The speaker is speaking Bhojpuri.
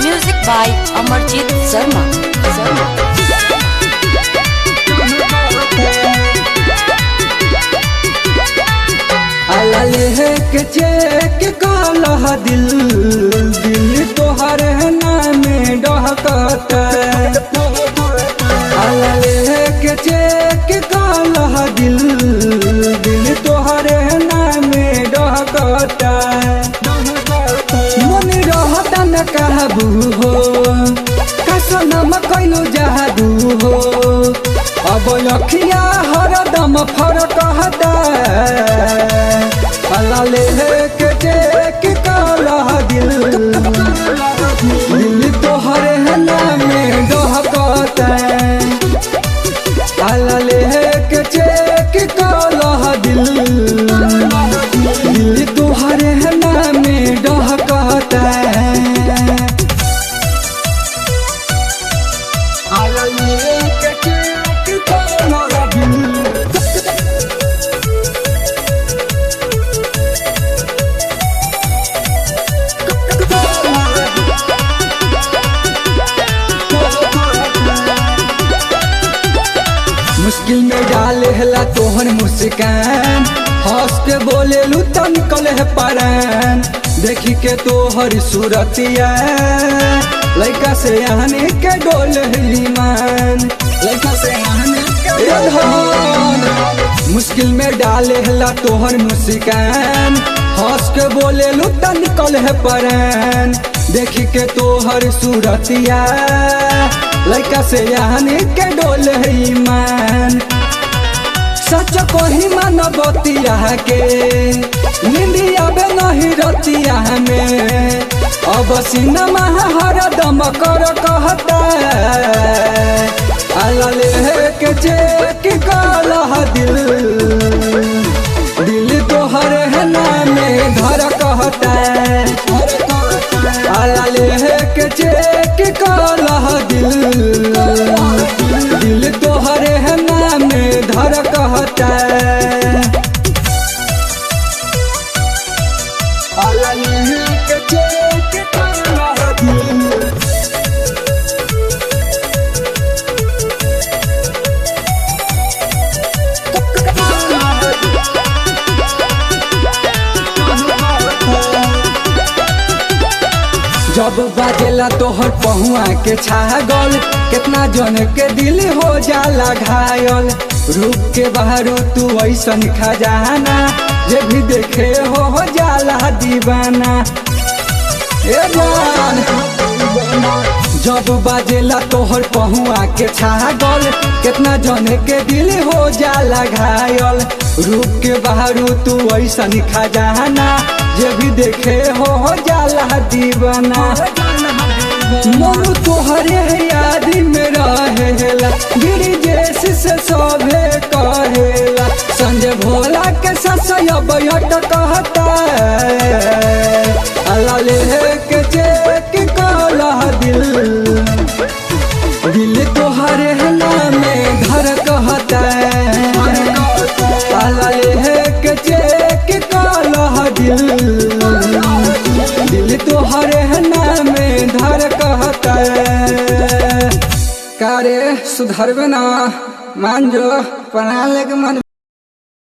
Music by Amarjit Sharma. के चेक काला दिल दिल तोहर नाम डहकता के चेक काला दिल दिल तोहर नाम डहकता मन रहता न कहबू हो कसम कैलू जादू हो अब अखिया हरदम फरक हता के चेक काला दिल दिल तोहर नाम डहकता के चेक काला दिल दिल तोहर नाम डहकता मुश्किल में डाले हला तोहर मुस्कान हंस के बोले लू तनिकल है परान देखी के तोहर सूरतिया लड़का से आने के डोल ईमान लड़का से आने के मुश्किल में डाले हला तोहर मुस्कान हंस के बोले लू तनिकल है परान देखी के तोहर सूरतिया लड़का से आने के डोल ईमान सच को ही मानवतिया के निंदिया बे नहीं रतिया में अब सिनेमा हरदम कर कहता के चेक काला दिल दिल तोहर नाम धर कहता के चेक काला दिल दिल तोहर नाम धर कहता के चेक काला दिल जब बाजेला तोहर पहुआ के छागल कितना जन के दिल हो जाला घायल रूप के बाहरू तू ऐसन खजाना जे भी देखे हो जाला दीवाना ए जान जब बाजेला तोहर पहुआ के छागल कितना जन के दिल हो जाला घायल रूप के बाहरू तू ऐसन खजाना जे भी देखे हो जाला दीवाना मन तोहरे याद में रहेला गिरी जैसे से सभे कहेला संजय भोला के ससया बैठ कहता के चेक काला दिल दिल तोहरे नाम घर कहता के चेक काला दिल दिल तोहरे नाम धर कहता कारे सुधरबे ना मान जो पढ़ा ले के मन